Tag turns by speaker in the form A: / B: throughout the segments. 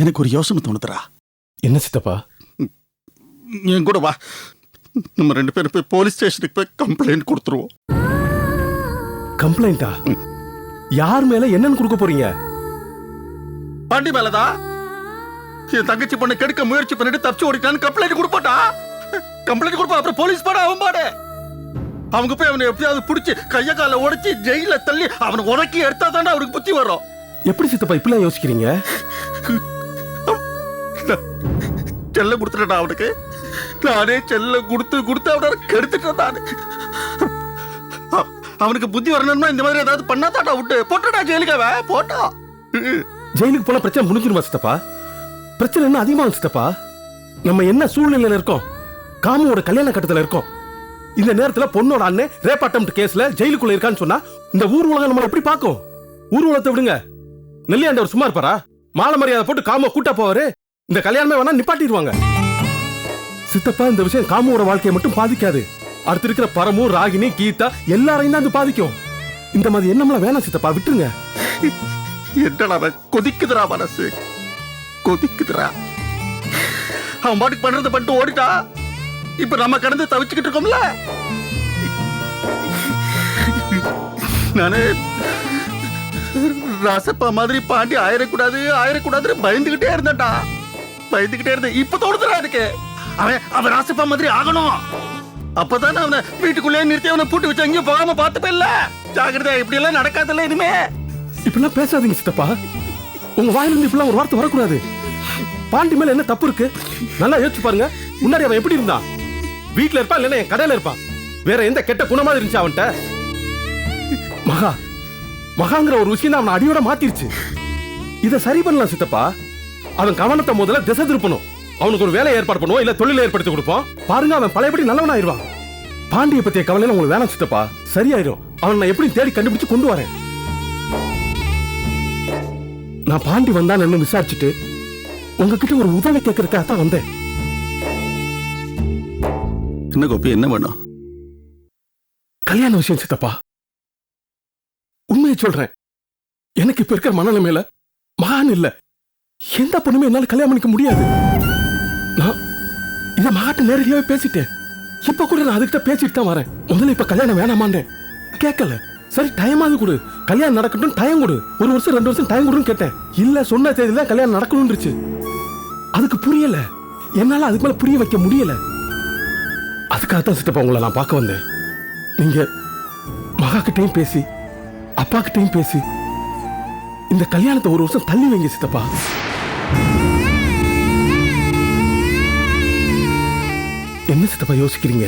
A: எனக்கு ஒரு யோசனை தோணுதுரா.
B: என்ன சித்தப்பா?
A: என் கூட வா, நம்ம 2 பேரும் போய் போலீஸ் ஸ்டேஷனுக்கு போய் கம்ப்ளைண்ட் கொடுத்துருவோம்.
B: கம்ப்ளைண்டா? யார் மேல என்னன்னு கொடுக்க போறீங்க?
A: பாண்டி மேலதான். என் தங்கச்சி பொண்ணை கெடுக்க முயற்சி பண்ணிட்டு தப்பிச்சு ஓடிட்டான்னு கம்ப்ளைண்ட் கொடுப்பாட்டா. கம்ப்ளைண்ட் கொடுப்பா, அப்புறம் போலீஸ் பாட அவன் பாடு. அவங்க போய் அவனை எப்படியாவது பிடிச்சி கைய கால உடைச்சி ஜெயில தள்ளி அவனை உடக்கி எடுத்தா தானே அவருக்கு புத்தி வரும்.
B: எப்படி சித்தப்பா இப்படிலாம் யோசிக்கிறீங்க?
A: செல்ல கொடுத்துட்டா அவனுக்கு. நானே செல்ல கொடுத்து அவனை கெடுத்துட்டேன் நானு. அவனுக்கு புத்தி வரணும்னா இந்த மாதிரி ஏதாவது பண்ணாதாட்டா விட்டு போட்டா ஜெயிலுக்காவ போட்டா.
B: ஜெயிலுக்கு போன பிரச்சனை முடிஞ்சிருமா சித்தப்பா? பிரச்சனை என்ன அதிகமாகும் சித்தப்பா? நம்ம என்ன சூழ்நிலையில இருக்கோம்? காமுவோட கல்யாண கட்டத்துல இருக்கோம். இந்த நேரத்துல பொண்ணோட அண்ணன் ரேப் அட்டெம்ப்ட் கேஸ்ல ஜெயிலுக்குள்ள இருக்கான்னு சொன்னா இந்த ஊர் உலகம் நம்ம எப்படி பாக்கும்? ஊர் உலகத்தை விடுங்க, நெல்லியாண்டவர் சும்மா இருப்பாரா? மாலை மரியாதை போட்டு காம கூட்டா போவாரு. இந்த கல்யாணமே வேணா நிப்பாட்டிடுவாங்க. சித்தப்பா, இந்த விஷயம் காமுவோட வாழ்க்கையை மட்டும் பாதிக்காது. அடுத்து இருக்கிற பரமு, ராகினி, கீதா எல்லாரையும் தான் பாதிக்கும். இந்த மாதிரி எண்ணம்லாம் வேணாம் சித்தப்பா, விட்டுருங்க.
A: என்னடா கொதிக்குதுரா, மனசு கொதிக்குதுரா. அவன் பாட்டுக்கு பண்றத பண்ணிட்டு ஓடிட்டா. இப்ப நம்ம கடந்து தவிச்சுக்கிட்டு இருக்கோம்ல. நானு ராசப்பா மாதிரி பாண்டி ஆயிரக்கூடாது பயந்துகிட்டே இருந்தேன்டா. பயந்துகிட்டே இருந்தேன். இப்ப தோணுதுடா அதுக்கு. அவன் ராசப்பா மாதிரி ஆகணும். அப்பதானே அவனை வீட்டுக்குள்ளே நிறுத்தி அவனை பூட்டி வச்சு அங்கேயும் போகாம பார்த்துப்பேன்ல. ஜாகிரதா, இப்படி எல்லாம் நடக்காதுல்ல இனிமே.
B: இப்படிலாம் பேசாதீங்க சித்தப்பா. உங்க வாயிலிருந்து இப்படிலாம் ஒரு வார்த்தை வரக்கூடாது. பாண்டி மேல என்ன தப்பு இருக்கு? நல்லா யோசிச்சு பாருங்க. முன்னாடி அவன் எப்படி இருந்தான்? வீட்டுல இருப்பான், இல்லைன்னா என் கடையில இருப்பான். வேற எந்த கெட்ட குணமா இருந்துச்சு அவன்கிட்ட? மகாங்கிற ஒரு விஷயம் அவனை அடியோட மாத்திருச்சு. இதை சரி பண்ணலாம் சித்தப்பா. அவன் கவனத்தை முதல்ல திசை திருப்பணும். அவனுக்கு ஒரு வேலை ஏற்பாடு பண்ணுவோம், இல்ல தொழிலை ஏற்படுத்தி கொடுப்போம். பாருங்க, அவன் பழையபடி நல்லவனாயிருவான். பாண்டிய பத்திய கவலை உங்களுக்கு வேணாம் சித்தப்பா, சரியாயிரும். அவன் நான் எப்படி தேடி கண்டுபிடிச்சு கொண்டு வரேன். நான் பாண்டி வந்தான்னு விசாரிச்சுட்டு உங்ககிட்ட ஒரு உதவி கேட்கறதுக்காக தான் வந்தேன்.
A: என்ன கோபி, என்ன வேணும்?
B: கல்யாண விஷயம் சித்தப்பா. உண்மையை சொல்றேன். எனக்கு இப்ப இருக்கிற மனநிலைமையில மகான் இல்ல, எந்த பொண்ணுமே என்னால கல்யாணம் பண்ணிக்க முடியாது. நான் இத மகாட்ட நேரடியாவே பேசிட்டேன். இப்ப கூட நான் அதுக்கிட்ட பேசிட்டு தான் வரேன். முதல்ல இப்ப கல்யாணம் வேணாமாண்டேன். கேட்கல. சரி, டைமாவது கொடு, கல்யாணம் நடக்கட்டும், டைம் கொடு. 1 வருஷம் 2 வருஷம் டைம் கொடுன்னு கேட்டேன். இல்ல, சொன்ன தேதியில கல்யாணம் நடக்கணும்னுச்சு. அதுக்கு புரியல. என்னால அதுக்கு மேல புரிய வைக்க முடியல. அதுக்காகத்தான் சித்தப்பா உங்களை நான் பார்க்க வந்தேன். நீங்க மகா கிட்டையும் பேசி அப்பா கிட்டையும் பேசி இந்த கல்யாணத்தை 1 வருஷம் தள்ளி வைங்க சித்தப்பா. என்ன சித்தப்பா யோசிக்கிறீங்க?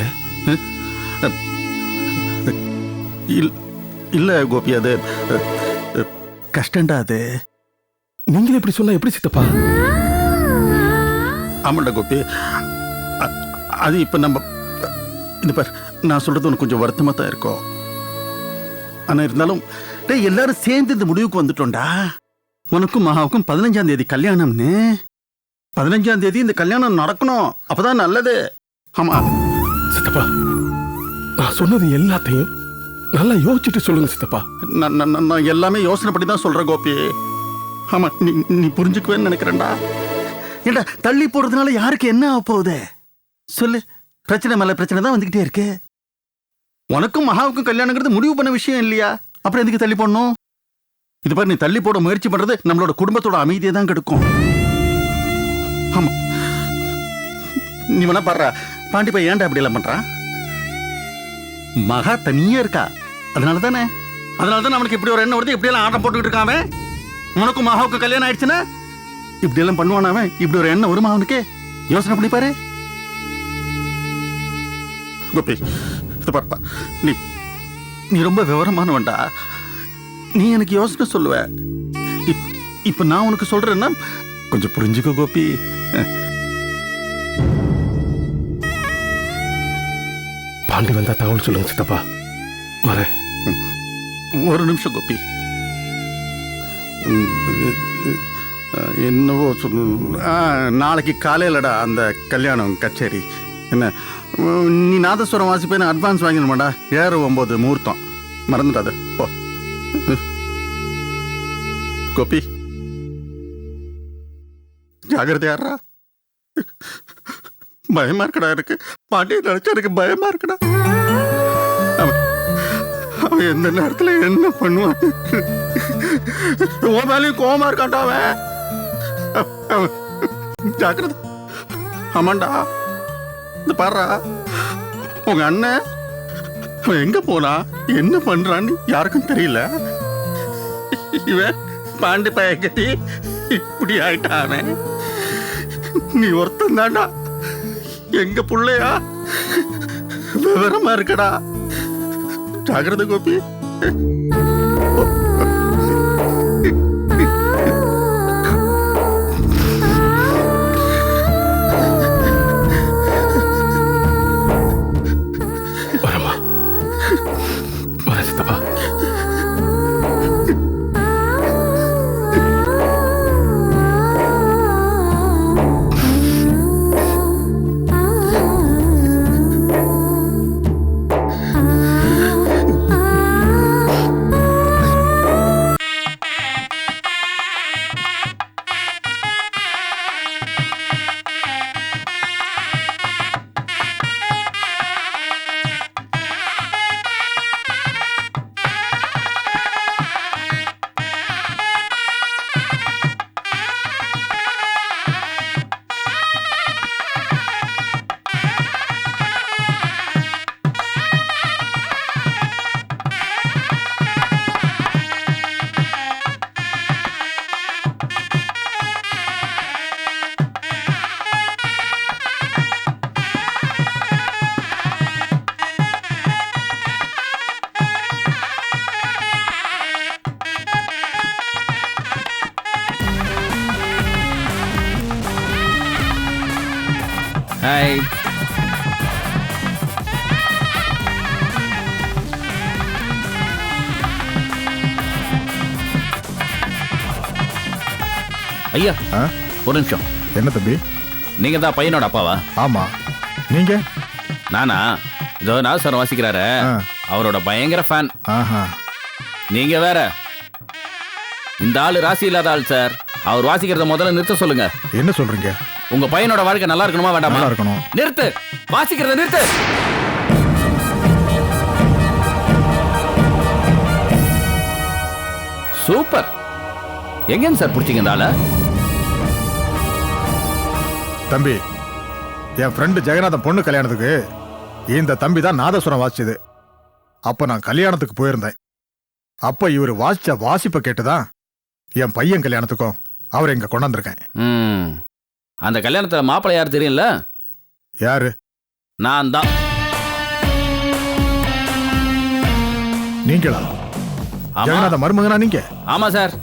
A: இல்ல கோபி, அது கஷ்டம்டா. அது
B: நீங்களே இப்படி சொன்னா எப்படி சித்தப்பா?
A: ஆமாண்டா கோபி, அது இப்ப நம்ம இந்த பார், நான் சொல்றது உனக்கு கொஞ்சம் வருத்தமா தான் இருக்கும். ஆனா இருந்தாலும் எல்லாரும் சேர்ந்து இந்த முடிவுக்கு வந்துட்டோம்டா. உனக்கும் மகாவுக்கும் 15ஆம் தேதி கல்யாணம்னு. 15ஆம் தேதி இந்த கல்யாணம் நடக்கணும். அப்பதான் நல்லது. ஆமா
B: சித்தப்பா, நான் சொன்னது எல்லாத்தையும் நல்லா யோசிச்சுட்டு சொல்லுங்க சித்தப்பா.
A: நான் எல்லாமே யோசனை பண்ணி தான் சொல்றேன் கோபி. ஆமா, நீ புரிஞ்சுக்குவேன்னு நினைக்கிறேன்டா. ஏண்டா, தள்ளி போறதுனால யாருக்கு என்ன ஆக போகுது சொல்லு? பிரச்சனை மேல பிரச்சனை தான் வந்துகிட்டே இருக்கு. உனக்கும் மகாவுக்கும் கல்யாணங்கிறது முடிவு பண்ண விஷயம் இல்லையா? அப்புறம் எதுக்கு தள்ளி போடணும்? இது பாரு, நீ தள்ளி போட முயற்சி பண்றது நம்மளோட குடும்பத்தோட அமைதியை தான் கெடுக்கும். ஆமா, நீ வேணா பாடுற பாண்டி பையன் ஏன்டா அப்படி எல்லாம் பண்றான்? மகா தனியா இருக்கா, அதனாலதானே அவனுக்கு இப்படி ஒரு எண்ணம் வருது. இப்படி எல்லாம் ஆட்டம் போட்டுக்கிட்டு இருக்கான். உனக்கும் மகாவுக்கும் கல்யாணம் ஆயிடுச்சுன்னா இப்படி எல்லாம் பண்ணுவான். அவன் இப்படி ஒரு எண்ணம் வருமா அவனுக்கு? யோசனை பண்ணி பாரு கோபி. பாப்பா, நீ ரொம்ப விவரமானவன்டா. நீ எனக்கு யோசனை சொல்லுவ. இப்ப நான் உனக்கு சொல்றேன்னா கொஞ்சம் புரிஞ்சுக்கோ கோபி.
B: பாண்டி வந்தா தகவல் சொல்லுங்க சித்தப்பா, வரேன்.
A: ஒரு நிமிஷம் கோபி. என்னவோ சொல்லு. நாளைக்கு காலையிலடா அந்த கல்யாணம் கச்சேரி. என்ன, நீ நாதஸ்வரம் வாசிப்பேன்னு அட்வான்ஸ் வாங்கிடமாடா. 7-9 முகூர்த்தம், மறந்துடாத. ஓ கோபி, ஜாகிரதையாடுறா. பயமா இருக்கடா எனக்கு. பாண்டியை நினைச்சா எனக்கு பயமா இருக்கடா. அவன் எந்த நேரத்துல என்ன பண்ணுவான்? உன் மேலேயும் கோவமா இருக்கான்டா அவன். ஜாக்கிரதை. ஆமாண்டா, இந்த பாருடா, உங்க அண்ணன் அவன் எங்க போனா என்ன பண்றான்னு யாருக்கும் தெரியல. இவன் பாண்டி பயக்கட்டி இப்படி ஆயிட்டானே. நீ ஒருத்தன் தாண்டா எங்க புள்ளையா. விவரமா இருக்கடா. ஜாகிரதை கோபி.
B: வரமா வர சித்தப்பா.
C: ஹாய். ஐயா ஒரு நிமிஷம்.
D: என்ன தம்பி?
C: நீங்க தான் பையனோட அப்பாவா?
D: ஆமா. நீங்க?
C: நானா? இதோ நாதஸ்வரம் வாசிக்கிறாரு, அவரோட பயங்கர ஃபேன். நீங்க வேற. இந்த ஆளு ராசி இல்லாத ஆள் சார். அவர் வாசிக்கிறத முதல்ல நிறுத்த சொல்லுங்க.
D: என்ன சொல்றீங்க?
C: உங்க பையனோட வாழ்க்கை நல்லா இருக்கணுமா வேண்டாமா?
D: நல்லா இருக்கணும்.
C: நிறுத்து, வாசிக்கிறத நிறுத்து. சூப்பர். எங்க சார் பிடிச்சிங்க இந்த ஆள?
D: தம்பி, என் ஃப்ரெண்டு ஜெகநாதன் பொண்ணு கல்யாணத்துக்கு இந்த தம்பி தான் நாதஸ்வரம் வாசிச்சது. அப்ப நான் கல்யாணத்துக்கு போயிருந்தேன். அப்ப இவர் வாசிச்ச வாசிப்பை கேட்டுதான் என் பையன் கல்யாணத்துக்கும் அவரை இங்க கொண்டாந்துருக்கேன்.
C: அந்த கல்யாணத்துல மாப்பிள்ளை யார் தெரியும்ல?
D: யாரு?
C: நான் தான்.
D: நீங்களா? ஜெகநாத மருமகனா நீங்க?
C: ஆமா சார்.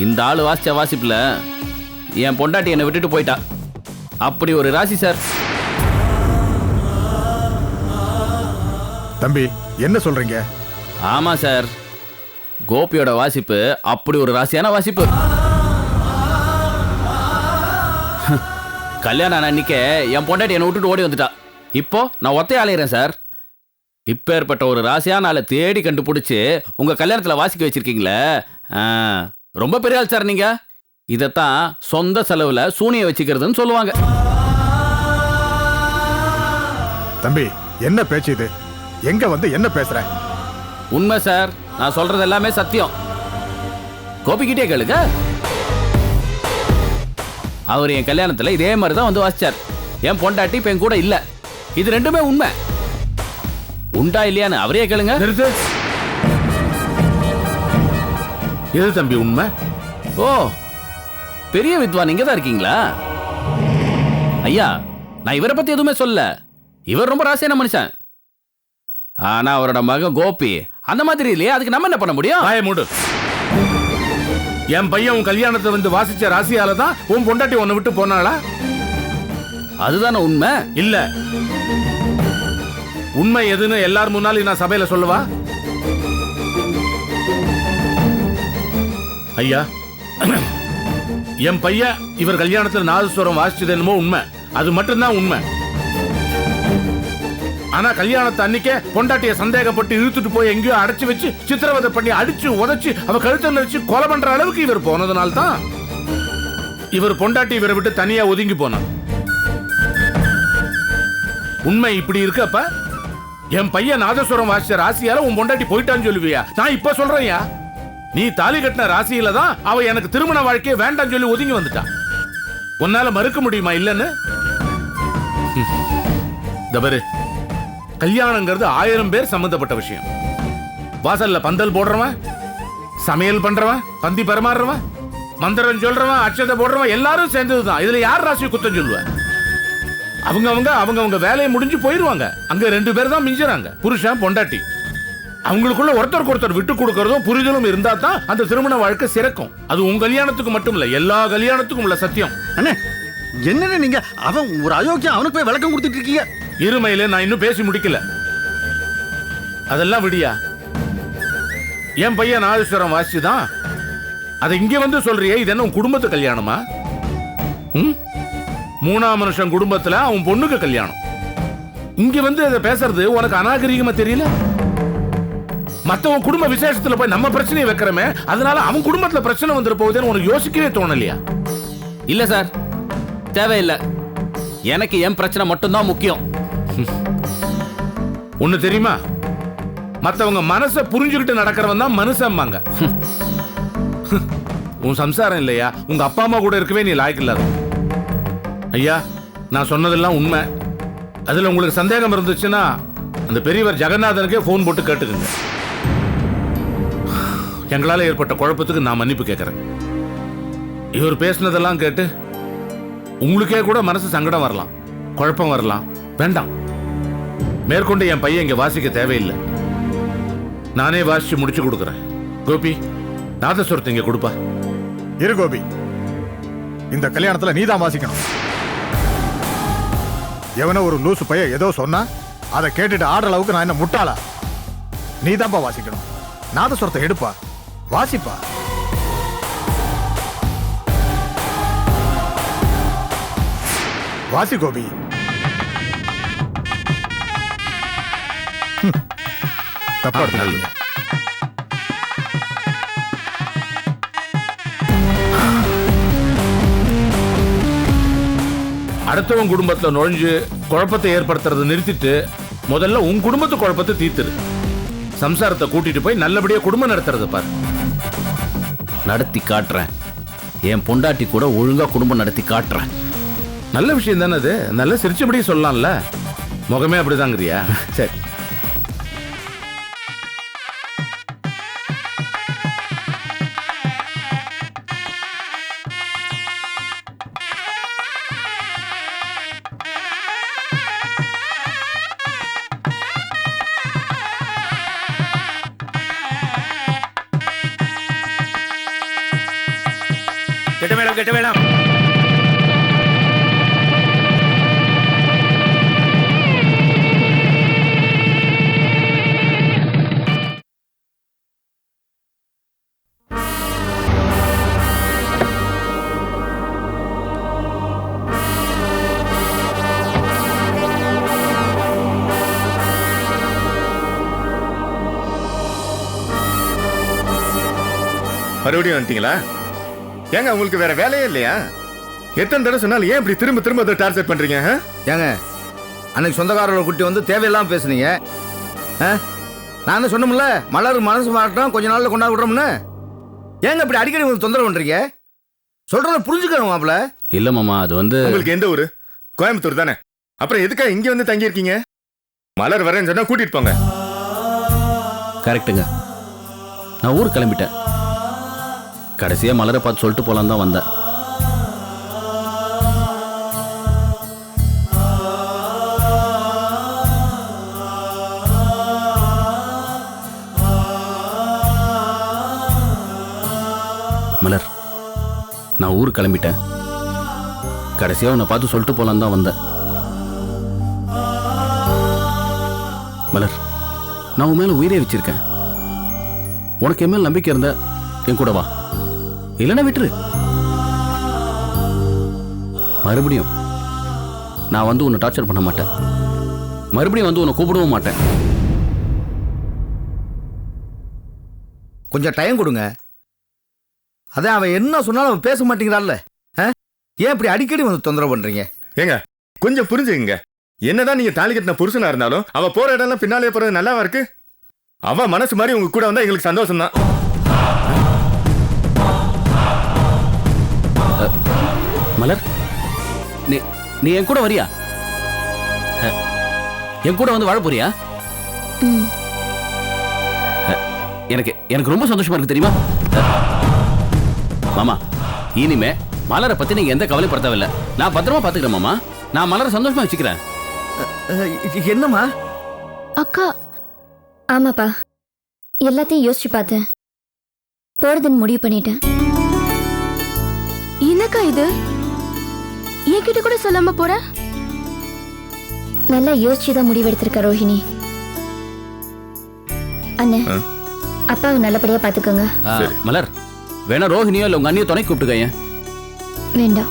C: இந்த ஆளு வாசிச்ச வாசிப்புல என் பொண்டாட்டி என்னை விட்டுட்டு போயிட்டா. அப்படி ஒரு ராசி சார்.
D: தம்பி, என்ன சொல்றீங்க?
C: ஆமா சார், கோபியோட வாசிப்பு அப்படி ஒரு ராசியான வாசிப்பு. கல்யாணம் அன்னைக்கே என் பொண்டாட்டி என்னை விட்டுட்டு ஓடி வந்துட்டா. இப்போ நான் ஒத்தைய அலையிறேன் சார். இப்பேற்பட்ட ஒரு ராசியான ஆளை தேடி கண்டுபிடிச்சு உங்க கல்யாணத்துல வாசிக்க வச்சிருக்கீங்களே, ரொம்ப பெரிய ஆள் சார் நீங்க. இதத்தான் சொந்த செலவுல சூனிய வச்சுக்கிறதுன்னு சொல்லுவாங்க.
D: தம்பி, என்ன பேச்சு இது? எங்க வந்து என்ன பேசுற?
C: உண்மை சார், நான் சொல்றது எல்லாமே சத்தியம். கோபிக்கிட்டே கேளுங்க. அவர் என் கல்யாணத்துல இதே மாதிரி தான் வந்து வாசிச்சார். என் பொண்டாட்டி இப்ப என் கூட இல்ல. இது ரெண்டுமே உண்மை. உண்டா இல்லையான்னு அவரே கேளுங்க.
B: எது தம்பி உண்மை?
C: ஓ, பெரிய வித்வான் நீங்க தான் இருக்கீங்களா? ஐயா, நான் இவரை பத்தி எதுவுமே சொல்ல. இவர் ரொம்ப ராசியான மனுஷன். ஆனா அவரோட மகன் கோபி அந்த மாதிரி இல்லையே. அதுக்கு நம்ம என்ன பண்ண முடியும்?
B: வாய மூடு. என் பையன் உன் கல்யாணத்தை வந்து வாசிச்ச ராசியால தான் உன் பொண்டாட்டி உன்னை விட்டு போனாளா?
C: அதுதானே உண்மை.
B: இல்ல, உண்மை எதுன்னு எல்லார் முன்னாலும் நான் சபையில சொல்லவா? ஐயா, என் பையன் இவர் கல்யாணத்துல நாதஸ்வரம் வாசிச்சது என்னமோ உண்மை. அது மட்டும்தான் உண்மை. ஆனா கல்யாணத்தை அன்னைக்கே பொண்டாட்டிய சந்தேகப்பட்டு இழுத்துட்டு போய் எங்கேயோ அடைச்சு வச்சு சித்திரவதை பண்ணி அடிச்சு உதைச்சு அவ கழுத்தை நெரிச்சு கொலை பண்ற அளவுக்கு இவர் போனதுனால தான்
E: இவர் பொண்டாட்டி இவரை விட்டு தனியா ஒதுங்கி போனான். உண்மை இப்படி இருக்கப்ப என் பையன் நாதஸ்வரம் வாசிச்ச ராசியால உன் பொண்டாட்டி போயிட்டான்னு சொல்லுவியா? நான் இப்ப சொல்றேன்யா, நீ தாலி கட்டின ராசியில தான் அவ எனக்கு திருமண வாழ்க்கையை வேண்டாம் சொல்லி ஒதுங்கி வந்துட்டான். உன்னால மறுக்க முடியுமா இல்லன்னு? தபரு, கல்யாணங்கிறது 1000 பேர் சம்பந்தப்பட்ட விஷயம். வாசல்ல பந்தல் போடுறவன், சமையல் பண்றவன், பந்தி பரிமாறுறவன், மந்திரம் சொல்றவன், அட்சதை போடுறவன் எல்லாரும் சேர்ந்ததுதான். இதுல யார் ராசியை குத்தம் சொல்லுவ? அவங்க வேலையை முடிஞ்சு போயிருவாங்க. அங்க 2 பேர் தான் மிஞ்சுறாங்க, புருஷன் பொண்டாட்டி. அவங்களுக்குள்ள ஒருத்தருக்கு ஒருத்தர் விட்டு கொடுக்கறதும் புரிதலும் இருந்தா தான் அந்த திருமண வாழ்க்கை சிறக்கும். அது உங்க கல்யாணத்துக்கு மட்டும் இல்ல, எல்லா கல்யாணத்துக்கும் உள்ள சத்தியம்.
A: அண்ணே என்னன்னு நீங்க அவன் ஒரு அயோக்கியம், அவனுக்கு போய் விளக்கம் கொடுத்துட்டு இருக்கீங்க.
E: இருமையில நான் இன்னும் பேசி முடிக்கல. அதெல்லாம் விடியா. என் பையன் நாதஸ்வரம் வாசிச்சுதான் அதை இங்க வந்து சொல்றியே, இது என்ன உன் குடும்பத்து கல்யாணமா? 3ஆம் மனுஷன் குடும்பத்துல அவன் பொண்ணுக்கு கல்யாணம். இங்க வந்து அதை பேசுறது உனக்கு அநாகரிகமா தெரியல? மத்தவன் குடும்ப விசேஷத்துல போய் நம்ம பிரச்சனையை வைக்கிறமே, அதனால அவன் குடும்பத்துல பிரச்சனை வந்துட போகுதுன்னு உனக்கு யோசிக்கவே தோணலையா?
C: இல்ல சார், தேவையில்லை. எனக்கு என் பிரச்சனை மட்டும்தான் முக்கியம்.
E: ஒண்ணு தெரியுமா, மத்தவங்க மனசை புரிஞ்சுக்கிட்டு நடக்கிறவன் தான் மனுஷம்பாங்க. உன் சம்சாரம் இல்லையா, உங்க அப்பா அம்மா கூட இருக்கவே நீ லாய்க்கு இல்லாத. ஐயா, நான் சொன்னதெல்லாம் உண்மை. அதுல உங்களுக்கு சந்தேகம் இருந்துச்சுன்னா அந்த பெரியவர் ஜெகநாதனுக்கே போன் போட்டு கேட்டுக்குங்க. எங்களால ஏற்பட்ட குழப்பத்துக்கு நான் மன்னிப்பு கேட்கிறேன். இவர் பேசினதெல்லாம் கேட்டு உங்களுக்கே கூட மனசு சங்கடம் வரலாம், குழப்பம் வரலாம். வேண்டாம், மேற்கொண்டு என் பையன் இங்க வாசிக்க தேவையில்லை. நானே வாசிச்சு முடிச்சு கொடுக்குறேன். கோபி, நாதஸ்வரத்தை இங்க கொடுப்பா.
D: இரு கோபி, இந்த கல்யாணத்துல நீதான் வாசிக்கணும். எவனோ ஒரு லூசு பைய ஏதோ சொன்னா அதை கேட்டுட்டு ஆடுற அளவுக்கு நான் என்ன முட்டாளா? நீதான்ப்பா வாசிக்கணும். நாதஸ்வரத்தை எடுப்பா, வாசிப்பா. வாசி கோபி. தப்பா எடுத்துக்காதீங்க.
E: அடுத்தவன் குடும்பத்துல நுழைஞ்சு குழப்பத்தை ஏற்படுத்துறதை நிறுத்திட்டு முதல்ல உன் குடும்பத்து குழப்பத்தை தீர்த்துரு. சம்சாரத்தை கூட்டிட்டு போய் நல்லபடியா குடும்பம் நடத்துறது பாரு.
C: நடத்தி காட்டுறேன். என் பொண்டாட்டி கூட ஒழுங்கா குடும்பம் நடத்தி காட்டுறேன்.
E: நல்ல விஷயம் தானே அது. நல்ல சிரிச்சபடியே சொல்லலாம்ல. முகமே அப்படிதாங்கிறியா? சரி. கெட்ட வேளாம்.
F: மறுபடியும் வந்துட்டீங்களா? ஏங்க உங்களுக்கு வேற வேலையே இல்லையா? எத்தனை தடவை சொன்னாலும் ஏன் இப்படி திரும்ப திரும்ப அதை டார்ச்சர் பண்றீங்க?
G: ஏங்க, அன்னைக்கு சொந்தக்காரர்களை கூட்டி வந்து தேவையில்லாம பேசுனீங்க. நான் தான் சொன்னோம்ல, மலர் மனசு மாட்டோம், கொஞ்ச நாள்ல கொண்டாட விடுறோம்னு. ஏங்க இப்படி அடிக்கடி வந்து தொந்தரவு பண்றீங்க? சொல்றத புரிஞ்சுக்கணும் மாப்ள.
C: இல்ல மாமா, அது வந்து
F: உங்களுக்கு எந்த ஊரு? கோயம்புத்தூர் தானே? அப்புறம் எதுக்கா இங்க வந்து தங்கி இருக்கீங்க? மலர் வரேன்னு சொன்னா கூட்டிட்டு போங்க.
C: கரெக்டுங்க. நான் ஊர் கிளம்பிட்டேன். கடைசியா மலரை பார்த்து சொல்லிட்டு போலாம் தான் வந்தேன். மலர், நான் ஊர் கிளம்பிட்டேன். கடைசியா உன்னை பார்த்து சொல்லிட்டு போலாம் தான் வந்தேன். மலர், நான் உன் மேல உயிரே வச்சிருக்கேன். உனக்கு என் மேல் நம்பிக்கை இருந்த என் கூட வா, இல்லைன்னா விட்டுரு. மறுபடியும் நான் வந்து உன்னை டார்ச்சர் பண்ண மாட்டேன். மறுபடியும் வந்து உன்னை கூப்பிடவும் மாட்டேன்.
G: கொஞ்சம் டைம் கொடுங்க. அதான் அவன் என்ன சொன்னாலும் அவன் பேச மாட்டேங்கிறான்ல. ஏன் இப்படி அடிக்கடி வந்து தொந்தரவு பண்றீங்க?
F: ஏங்க கொஞ்சம் புரிஞ்சுங்க. என்னதான் நீங்க தாலி கட்டின புருஷனா இருந்தாலும் அவ போற இடம்லாம் பின்னாலே போறது நல்லாவா இருக்கு? அவ மனசு மாதிரி உங்க கூட வந்தா எங்களுக்கு சந்தோஷம் தான்.
C: மலர், நீ நீ என் கூட வரியா? என் கூட வந்து வாழ போறியா? எனக்கு எனக்கு ரொம்ப சந்தோஷமா இருக்கு தெரியுமா? மாமா, இனிமே மலரை பத்தி நீங்க எந்த கவலையும் பட தேவையில்ல. நான் பத்திரமா பாத்துக்கிறேன் மாமா. நான் மலரை சந்தோஷமா வச்சுக்கிறேன்.
G: என்னம்மா?
H: அக்கா, ஆமாப்பா, எல்லாத்தையும் யோசிச்சு பார்த்தேன். போறதுன்னு முடிவு பண்ணிட்டேன்.
I: என்னக்கா இது? என்கிட்ட கூட சொல்லாம போற?
H: நல்லா யோசிச்சுதான் முடிவெடுத்திருக்க ரோஹிணி. அண்ணே, அப்பாவை நல்லபடியா பாத்துக்கோங்க.
C: மலர், வேணா ரோஹிணியோ இல்ல உங்க அண்ணியோ துணை கூப்பிட்டுக்கங்க.
H: வேண்டாம்,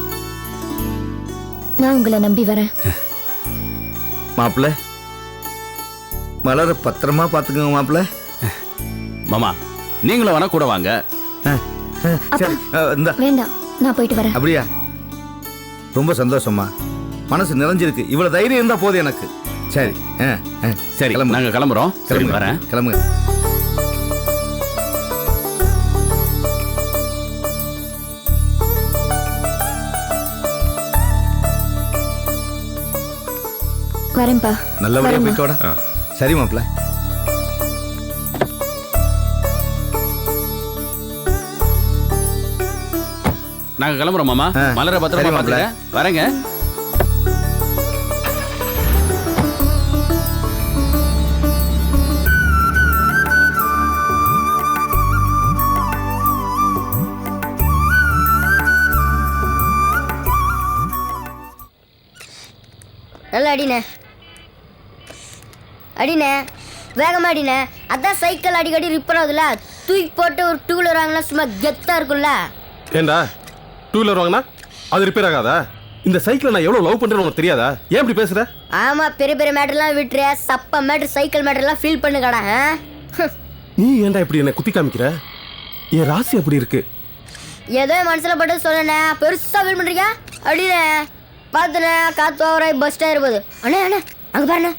H: நான் உங்களை நம்பி வரேன்.
G: மாப்பிள்ள, மலரை பத்திரமா பாத்துக்கோங்க மாப்பிள்ள.
C: மாமா, நீங்களும் வேணா கூட வாங்க.
G: சரி, இந்தா.
H: வேண்டாம், நான் போயிட்டு வரேன்.
G: அப்படியா? ரொம்ப சந்தோஷமா, மனசு நிறைஞ்சிருக்கு. இவ்வளவு தைரியம் இருந்தா போதும் எனக்கு. சரி,
C: சரி,
G: கிளம்பு.
C: நாங்க கிளம்புறோம். சரி, வரேன்.
G: கிளம்புங்க.
H: வரேன்ப்பா.
G: நல்லபடியா
H: வரேம்மா.
G: போயிட்டு வாடா. சரி மாப்பிள்ள.
C: நாங்க கிளம்புறோம் மாமா. மலரை
G: சரி,
C: பத்திரமா
G: மாப்ள.
C: பாத்துக்க. வரேங்க.
J: நல்லா அடிண்ணே, அடிண்ணே, வேகமா அடிண்ணே. அதான் சைக்கிள் அடிக்கடி ரிப்பேர் ஆகுதுல்ல, தூக்கி போட்டு ஒரு டூ வீலர் வாங்கினா சும்மா கெத்தா இருக்கும்ல.
B: ஏண்டா, டூ வீலர் வாங்கினா அது ரிப்பேர் ஆகாதா? இந்த சைக்கிளை நான் எவ்வளவு லவ் பண்றேன்னு உனக்கு தெரியாதா? ஏன் இப்படி பேசுற?
J: ஆமா, பெரிய பெரிய மேட்டர்லாம் விட்டுரு, சப்ப மேட்டர் சைக்கிள் மேட்டர்லாம் ஃபீல் பண்ணுக்கடா.
B: நீ ஏன்டா இப்படி என்ன குத்தி காமிக்கிற? என் ராசி அப்படி இருக்கு.
J: ஏதோ என் மனசுல பட்டு சொன்னேண்ணே, பெருசா ஃபீல் பண்றீங்க. அடிண்ணே, பார்த்துண்ணே, காத்து ஓவராய் பஸ் டயர் போகுது. அண்ணே அண்ணே, அங்க பாருண்ணே,